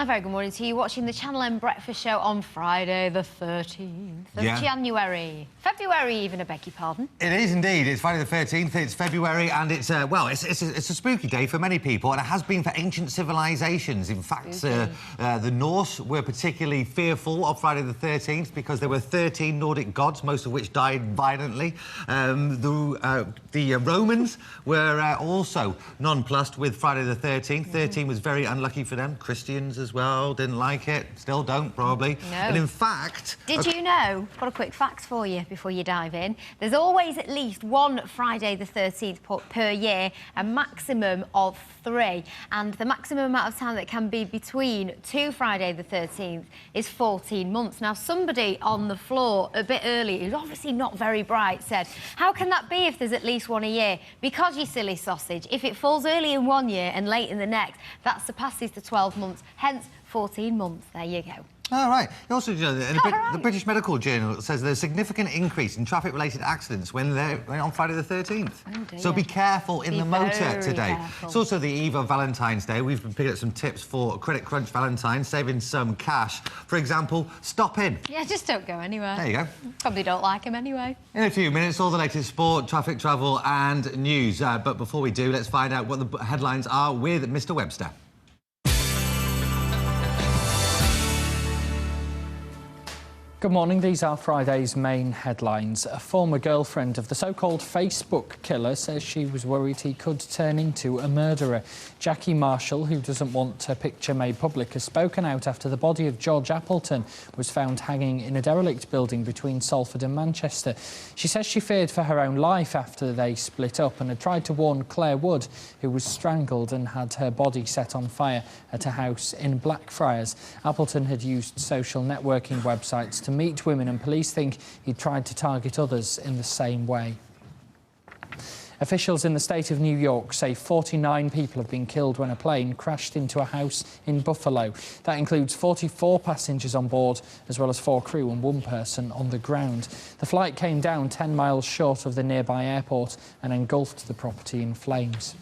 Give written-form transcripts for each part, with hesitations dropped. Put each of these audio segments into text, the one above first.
A very good morning to you, watching the Channel M Breakfast Show on Friday the 13th of January. February even, I beg your pardon. It is indeed. It's Friday the 13th, it's February, and it's, well, it's a spooky day for many people, and it has been for ancient civilisations. In fact, the Norse were particularly fearful of Friday the 13th because there were 13 Nordic gods, most of which died violently. The Romans were also nonplussed with Friday the 13th. 13 was very unlucky for them. Christians as well didn't like it, still don't probably. No. And in fact... Did you know, got a quick fact for you before you dive in, there's always at least one Friday the 13th per year, a maximum of 3, and the maximum amount of time that can be between 2 Friday the 13th is 14 months. Now, somebody on the floor a bit early, who's obviously not very bright, said, how can that be if there's at least one a year? Because, you silly sausage, if it falls early in one year and late in the next, that surpasses the 12 months, hence 14 months. There you go. Oh, right. Also, you know, the British Medical Journal says there's a significant increase in traffic-related accidents when they're on Friday the 13th. Oh, so be careful in the motor today. Careful. It's also the eve of Valentine's Day. We've been picking up some tips for Credit Crunch Valentine's, saving some cash. For example, stop in. Yeah, just don't go anywhere. There you go. Probably don't like him anyway. In a few minutes, all the latest sport, traffic, travel and news. But before we do, let's find out what the headlines are with Mr Webster. Good morning. These are Friday's main headlines. A former girlfriend of the so-called Facebook killer says she was worried he could turn into a murderer. Jackie Marshall, who doesn't want her picture made public, has spoken out after the body of George Appleton was found hanging in a derelict building between Salford and Manchester. She says she feared for her own life after they split up and had tried to warn Claire Wood, who was strangled and had her body set on fire at a house in Blackfriars. Appleton had used social networking websites to meet women, and police think he tried to target others in the same way. Officials in the state of New York say 49 people have been killed when a plane crashed into a house in Buffalo. That includes 44 passengers on board, as well as 4 crew and 1 person on the ground. The flight came down 10 miles short of the nearby airport and engulfed the property in flames.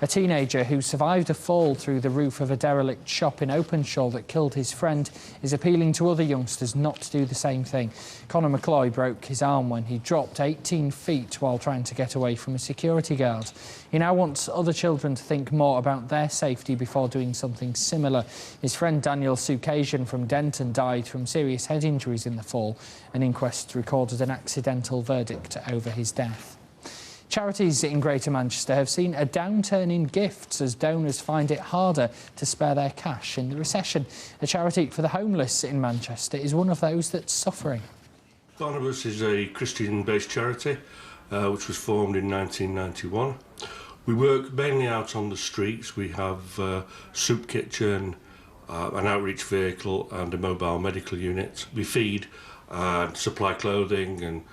A teenager who survived a fall through the roof of a derelict shop in Openshaw that killed his friend is appealing to other youngsters not to do the same thing. Conor McCloy broke his arm when he dropped 18 feet while trying to get away from a security guard. He now wants other children to think more about their safety before doing something similar. His friend Daniel Sukasian from Denton died from serious head injuries in the fall. An inquest recorded an accidental verdict over his death. Charities in Greater Manchester have seen a downturn in gifts as donors find it harder to spare their cash in the recession. A charity for the homeless in Manchester is one of those that's suffering. Barnabas is a Christian-based charity which was formed in 1991. We work mainly out on the streets. We have a soup kitchen, an outreach vehicle and a mobile medical unit. We feed and supply clothing and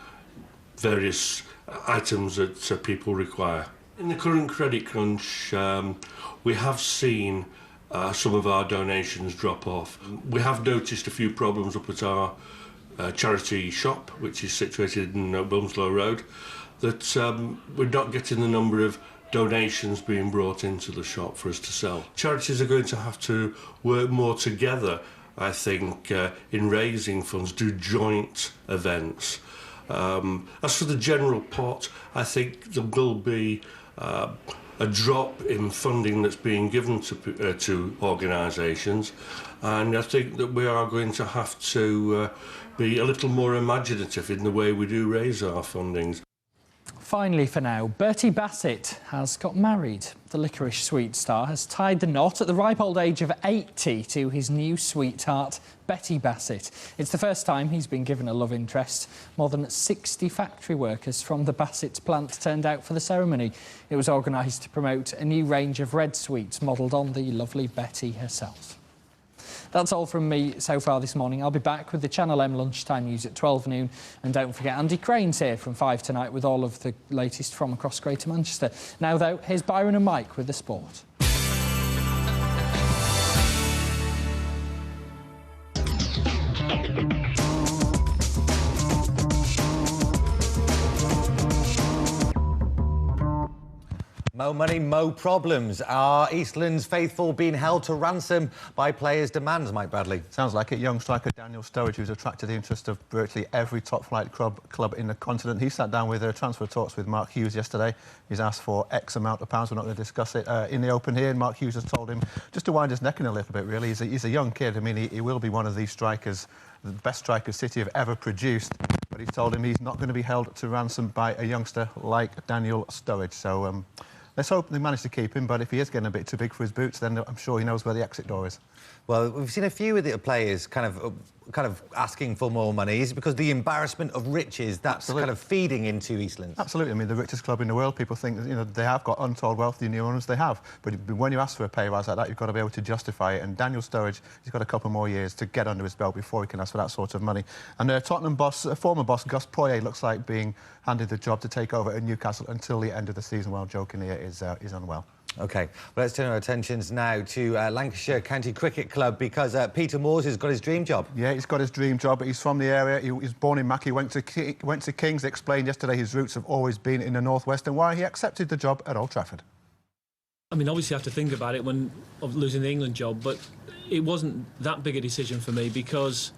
various items that people require. In the current credit crunch, we have seen some of our donations drop off. We have noticed a few problems up at our charity shop, which is situated in Wilmslow Road, that we're not getting the number of donations being brought into the shop for us to sell. Charities are going to have to work more together, I think, in raising funds, do joint events. As for the general pot, I think there will be a drop in funding that's being given to organisations, and I think that we are going to have to be a little more imaginative in the way we do raise our fundings. Finally for now, Bertie Bassett has got married. The Licorice Sweet star has tied the knot at the ripe old age of 80 to his new sweetheart, Betty Bassett. It's the first time he's been given a love interest. More than 60 factory workers from the Bassett plant turned out for the ceremony. It was organised to promote a new range of red sweets modelled on the lovely Betty herself. That's all from me so far this morning. I'll be back with the Channel M lunchtime news at 12 noon. And don't forget, Andy Crane's here from 5 tonight with all of the latest from across Greater Manchester. Now, though, here's Byron and Mike with the sport. Mo money, mo problems. Are Eastland's faithful being held to ransom by players' demands, Mike Bradley? Sounds like it. Young striker Daniel Sturridge, who's attracted the interest of virtually every top-flight club in the continent. He sat down with transfer talks with Mark Hughes yesterday. He's asked for X amount of pounds. We're not going to discuss it in the open here. And Mark Hughes has told him just to wind his neck in a little bit, really. He's a young kid. I mean, he will be one of these strikers, the best strikers City have ever produced. But he's told him he's not going to be held to ransom by a youngster like Daniel Sturridge. So let's hope they manage to keep him, but if he is getting a bit too big for his boots, then I'm sure he knows where the exit door is. Well, we've seen a few of the players kind of asking for more money. Is it because the embarrassment of riches that's kind of feeding into Eastlands? Absolutely. I mean, the richest club in the world, people think that, they have got untold wealth, the new owners, they have. But when you ask for a pay rise like that, you've got to be able to justify it. And Daniel Sturridge, he's got a couple more years to get under his belt before he can ask for that sort of money. And Tottenham former boss Gus Poyet looks like being handed the job to take over at Newcastle until the end of the season, while Joe Kinnear is unwell. OK, well, let's turn our attentions now to Lancashire County Cricket Club, because Peter Moores has got his dream job. Yeah, he's got his dream job. He's from the area. He was born in Mackay, went to Kings. He explained yesterday his roots have always been in the northwest and why he accepted the job at Old Trafford. I mean, obviously I have to think about it of losing the England job, but it wasn't that big a decision for me because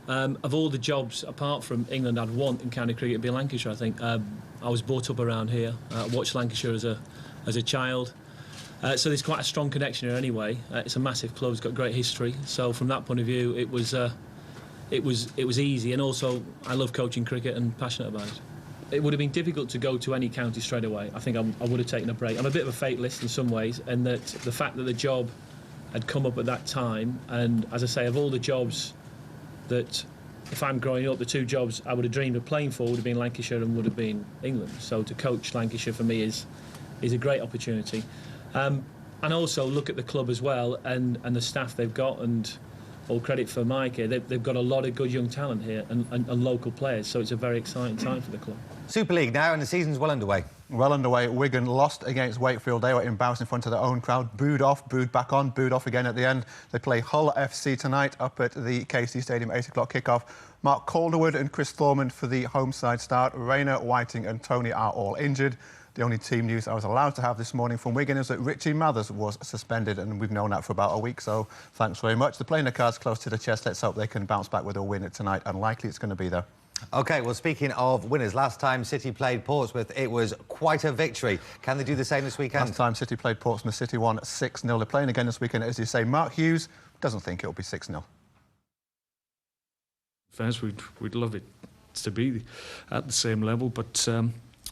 of all the jobs apart from England I'd want in county cricket, it'd be Lancashire, I think. I was brought up around here, watched Lancashire as a child. So there's quite a strong connection here anyway. It's a massive club, it's got great history. So from that point of view, it was easy. And also, I love coaching cricket and passionate about it. It would have been difficult to go to any county straight away. I think I would have taken a break. I'm a bit of a fatalist in some ways, and that the fact that the job had come up at that time, and as I say, of all the jobs that, if I'm growing up, the two jobs I would have dreamed of playing for would have been Lancashire and would have been England. So to coach Lancashire for me is a great opportunity. And also look at the club as well and the staff they've got, and all credit for Mike here, they've got a lot of good young talent here and local players, so it's a very exciting time for the club. Super League now, and the season's well underway. Well underway. Wigan lost against Wakefield. They were embarrassed in front of their own crowd, booed off, booed back on, booed off again at the end. They play Hull FC tonight up at the KC Stadium, 8 o'clock kickoff. Mark Calderwood and Chris Thorman for the home side start. Rayner, Whiting and Tony are all injured. The only team news I was allowed to have this morning from Wigan is that Richie Mathers was suspended, and we've known that for about a week, so thanks very much. They're playing the cards close to the chest. Let's hope they can bounce back with a win tonight. Unlikely it's going to be, though. OK, well, speaking of winners, last time City played Portsmouth, it was quite a victory. Can they do the same this weekend? Last time City played Portsmouth, City won 6-0. They're playing again this weekend, as you say. Mark Hughes doesn't think it'll be 6-0. Fans, we'd love it to be at the same level, but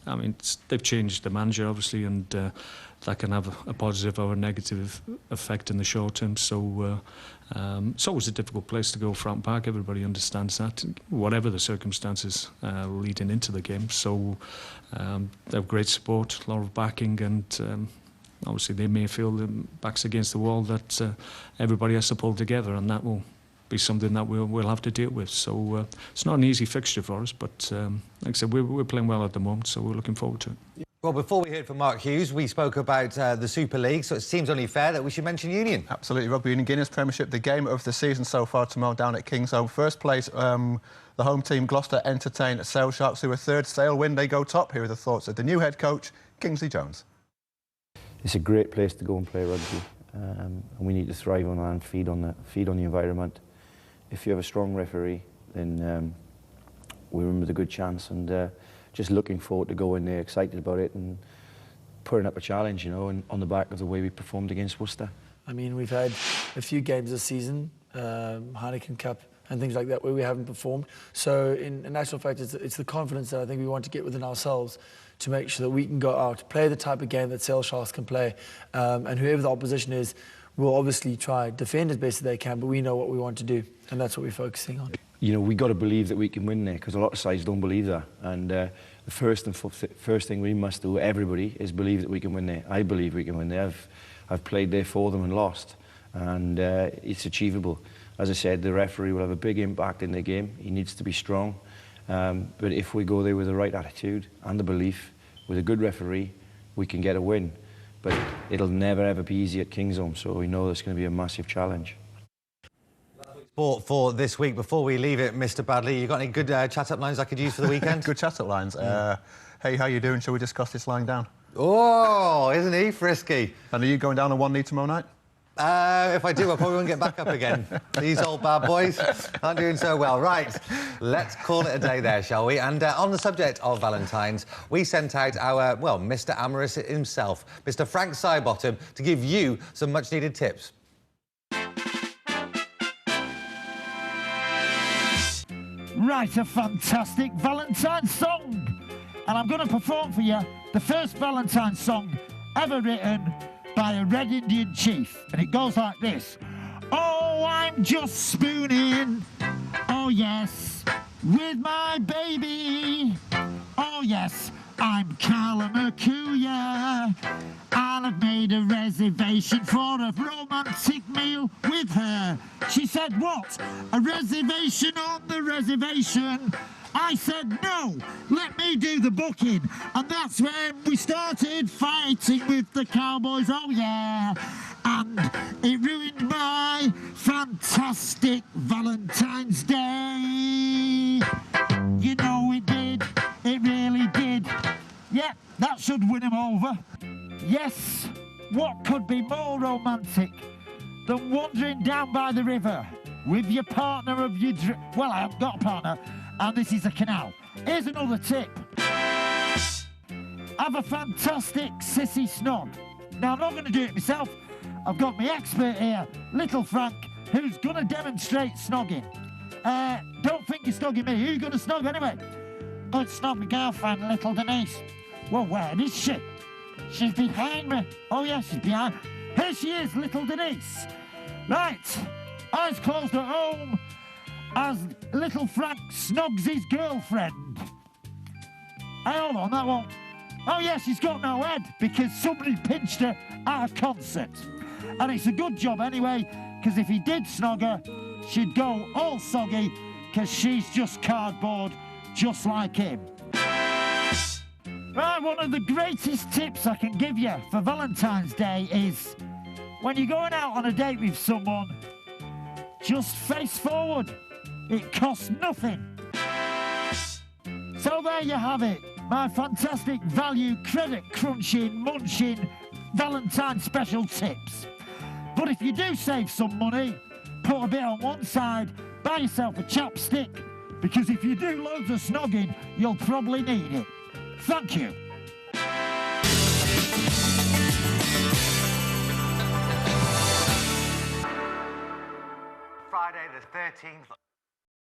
I mean, they've changed the manager, obviously, and that can have a positive or a negative effect in the short term. So it's always a difficult place to go, Fratton Park. Everybody understands that, whatever the circumstances leading into the game. So they have great support, a lot of backing, and obviously they may feel their backs against the wall, that everybody has to pull together, and that will be something that we'll have to deal with. So it's not an easy fixture for us, but like I said, we're playing well at the moment, so we're looking forward to it. Well, before we heard from Mark Hughes, we spoke about the Super League, so it seems only fair that we should mention Union. Absolutely. Rugby Union Guinness Premiership, the game of the season so far tomorrow down at Kingsholm. First place, the home team Gloucester entertain Sale Sharks, who are third. Sale win, they go top. Here are the thoughts of the new head coach, Kingsley Jones. It's a great place to go and play rugby, and we need to thrive on that and feed on the environment. If you have a strong referee, then we're in with a good chance, and just looking forward to going there, excited about it, and putting up a challenge, you know, and on the back of the way we performed against Worcester. I mean, we've had a few games this season, Heineken Cup and things like that, where we haven't performed. So in actual fact, it's the confidence that I think we want to get within ourselves to make sure that we can go out, play the type of game that Sale Sharks can play, and whoever the opposition is, we'll obviously try defend as best as they can, but we know what we want to do, and that's what we're focusing on. You know, we got to believe that we can win there, because a lot of sides don't believe that. And the first thing we must do, everybody, is believe that we can win there. I believe we can win there. I've played there for them and lost, and it's achievable. As I said, the referee will have a big impact in the game. He needs to be strong, but if we go there with the right attitude and the belief, with a good referee, we can get a win. But it'll never ever be easy at Kingsholm, so we know it's going to be a massive challenge. Sport for this week. Before we leave it, Mr. Bradley, you got any good chat-up lines I could use for the weekend? Good chat-up lines. Hey, how you doing? Shall we discuss this lying down? Oh, isn't he frisky? And are you going down on one knee tomorrow night? If I do, I probably won't get back up again. These old bad boys aren't doing so well. Right, let's call it a day there, shall we? And on the subject of Valentine's, we sent out our, well, Mr. Amorous himself, Mr. Frank Sidebottom, to give you some much-needed tips. Write a fantastic Valentine's song. And I'm going to perform for you the first Valentine's song ever written by a Red Indian chief. And it goes like this. Oh, I'm just spooning, oh yes, with my baby. Oh yes, I'm Carla Mercuria, and I've made a reservation for a romantic meal with her. She said, what? A reservation on the reservation? I said, no, let me do the booking. And that's when we started fighting with the cowboys, oh yeah. And it ruined my fantastic Valentine's Day. You know it did, it really did. Yeah, that should win him over. Yes, what could be more romantic than wandering down by the river with your partner of your well, I haven't got a partner, and this is a canal. Here's another tip. Have a fantastic sissy snog. Now, I'm not going to do it myself. I've got my expert here, Little Frank, who's going to demonstrate snogging. Don't think you're snogging me. Who are you going to snog anyway? Going to snog my girlfriend, Little Denise. Well, where is she? She's behind me. Oh, yeah, she's behind. Here she is, Little Denise. Right, eyes closed at home as Little Frank snogs his girlfriend. Hey, hold on, that won't... Oh, yes, she's got no head because somebody pinched her at a concert. And it's a good job anyway, because if he did snog her, she'd go all soggy because she's just cardboard, just like him. Right, one of the greatest tips I can give you for Valentine's Day is when you're going out on a date with someone, just face forward. It costs nothing. So there you have it, my fantastic value, credit crunching, munching Valentine special tips. But if you do save some money, put a bit on one side, buy yourself a chapstick, because if you do loads of snogging, you'll probably need it. Thank you. Friday the 13th